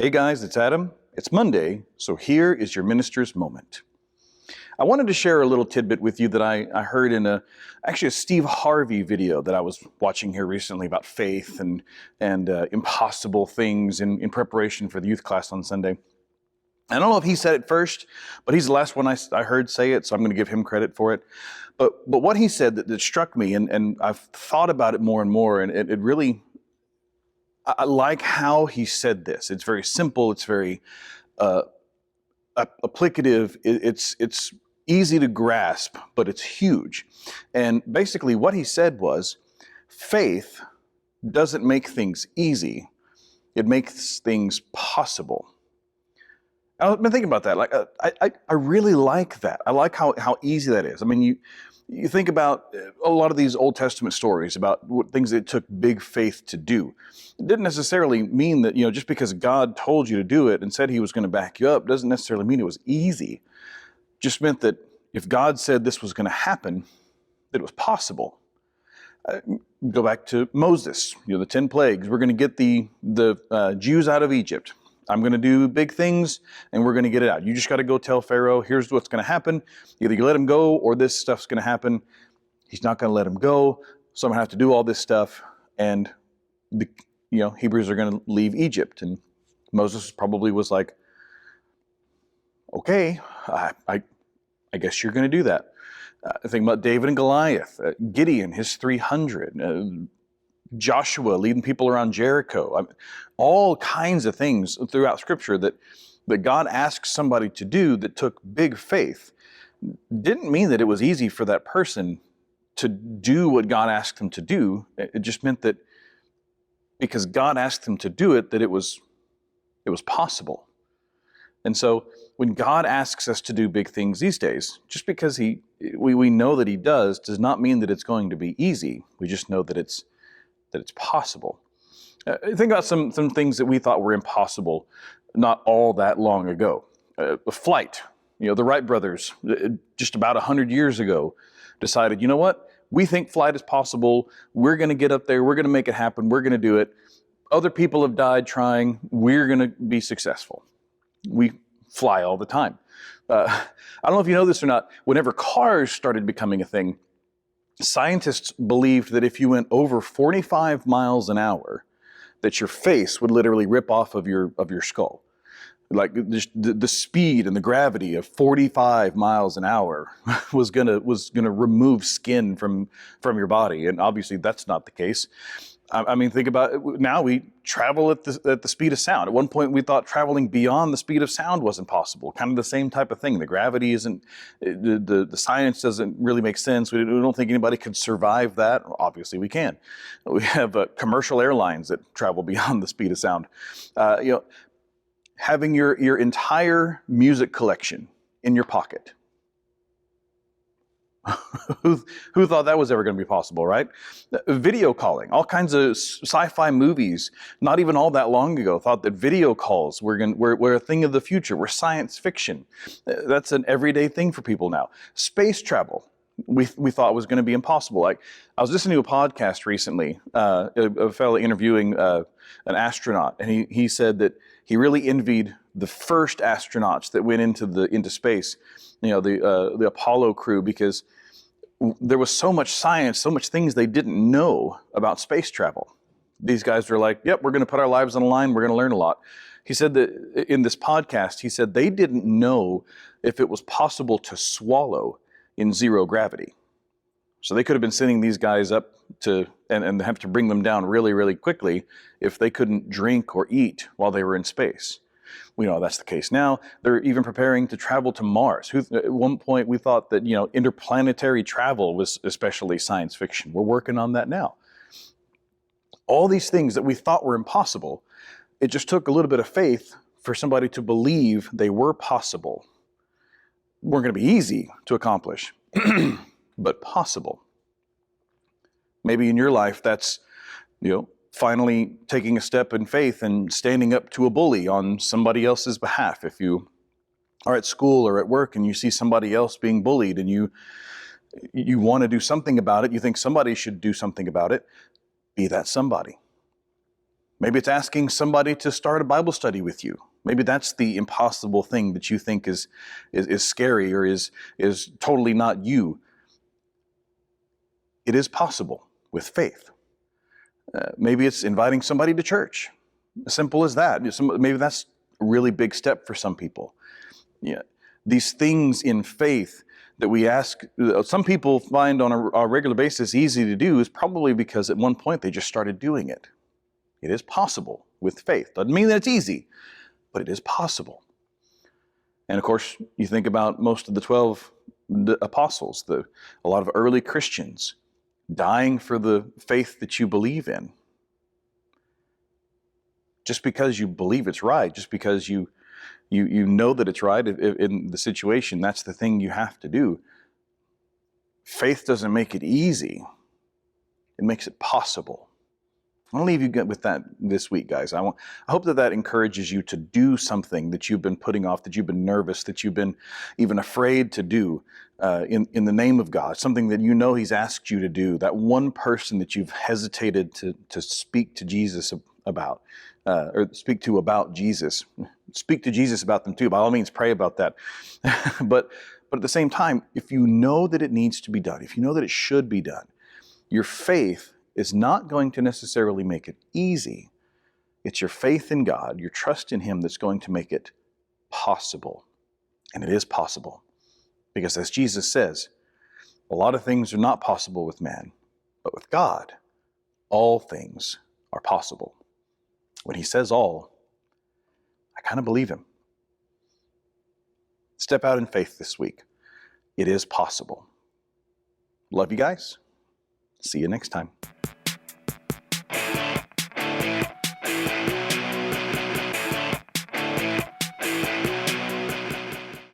Hey guys, it's Adam. It's Monday, so here is your minister's moment. I wanted to share a little tidbit with you that I heard in actually a Steve Harvey video that I was watching here recently about faith and impossible things in preparation for the youth class on Sunday. I don't know if he said it first, but he's the last one I heard say it, so I'm going to give him credit for it. But what he said that struck me, and I've thought about it more and more, and it really, I like how he said this. It's very simple. It's very applicative. It's easy to grasp, but it's huge. And basically what he said was, faith doesn't make things easy. It makes things possible. I've been thinking about that. Like, I really like that. I like how easy that is. I mean, you think about a lot of these Old Testament stories about things that it took big faith to do. It didn't necessarily mean that, just because God told you to do it and said he was going to back you up, doesn't necessarily mean it was easy. Just meant that if God said this was going to happen, that it was possible. Go back to Moses, the 10 plagues. We're going to get the Jews out of Egypt. I'm going to do big things, and we're going to get it out. You just got to go tell Pharaoh, here's what's going to happen. Either you let him go, or this stuff's going to happen. He's not going to let him go, so I'm going to have to do all this stuff, and the Hebrews are going to leave Egypt. And Moses probably was like, okay, I guess you're going to do that. Think about David and Goliath, Gideon, his 300, Joshua leading people around Jericho. All kinds of things throughout Scripture that God asks somebody to do that took big faith. Didn't mean that it was easy for that person to do what God asked them to do. It just meant that because God asked them to do it, that it was possible. And so when God asks us to do big things these days, just because we know that he does not mean that it's going to be easy. We just know that it's possible. Think about some things that we thought were impossible not all that long ago. Flight. The Wright brothers, just about 100 years ago, decided, you know what? We think flight is possible. We're going to get up there. We're going to make it happen. We're going to do it. Other people have died trying. We're going to be successful. We fly all the time. I don't know if you know this or not. Whenever cars started becoming a thing, scientists believed that if you went over 45 miles an hour, that your face would literally rip off of your skull. Like the speed and the gravity of 45 miles an hour was gonna remove skin from your body, and obviously that's not the case. I mean, think about it. Now we travel at the speed of sound. At one point, we thought traveling beyond the speed of sound wasn't possible. Kind of the same type of thing. The gravity isn't, the science doesn't really make sense. We don't think anybody could survive that. Obviously, we can. We have commercial airlines that travel beyond the speed of sound. Having your entire music collection in your pocket. Who thought that was ever going to be possible, right? Video calling, all kinds of sci-fi movies, not even all that long ago, thought that video calls were a thing of the future, were science fiction. That's an everyday thing for people now. Space travel, we thought was going to be impossible. Like, I was listening to a podcast recently, a fellow interviewing an astronaut, and he said that he really envied the first astronauts that went into space, the Apollo crew, because there was so much science, so much things they didn't know about space travel. These guys were like, yep, we're going to put our lives on the line. We're going to learn a lot. He said that in this podcast, he said they didn't know if it was possible to swallow in zero gravity. So they could have been sending these guys up and have to bring them down really, really quickly if they couldn't drink or eat while they were in space. We know that's the case now. They're even preparing to travel to Mars. At one point, we thought that interplanetary travel was especially science fiction. We're working on that now. All these things that we thought were impossible, it just took a little bit of faith for somebody to believe they were possible. Weren't going to be easy to accomplish, but possible. Maybe in your life, that's finally taking a step in faith and standing up to a bully on somebody else's behalf. If you are at school or at work and you see somebody else being bullied and you want to do something about it, you think somebody should do something about it, be that somebody. Maybe it's asking somebody to start a Bible study with you. Maybe that's the impossible thing that you think is scary or is totally not you. It is possible with faith. Maybe it's inviting somebody to church. As simple as that. Maybe that's a really big step for some people. Yeah. These things in faith that we ask, some people find on a regular basis easy to do is probably because at one point they just started doing it. It is possible with faith. Doesn't mean that it's easy, but it is possible. And of course, you think about most of the 12 apostles, a lot of early Christians dying for the faith that you believe in. Just because you believe it's right, just because you know that it's right in the situation, that's the thing you have to do. Faith doesn't make it easy. It makes it possible. I want to leave you with that this week, guys. I hope that encourages you to do something that you've been putting off, that you've been nervous, that you've been even afraid to do in the name of God, something that you know He's asked you to do, that one person that you've hesitated to speak to Jesus about, or speak to about Jesus. Speak to Jesus about them too. By all means, pray about that. But at the same time, if you know that it needs to be done, if you know that it should be done, your faith is not going to necessarily make it easy. It's your faith in God, your trust in Him that's going to make it possible. And it is possible. Because as Jesus says, a lot of things are not possible with man, but with God, all things are possible. When He says all, I kind of believe Him. Step out in faith this week. It is possible. Love you guys. See you next time.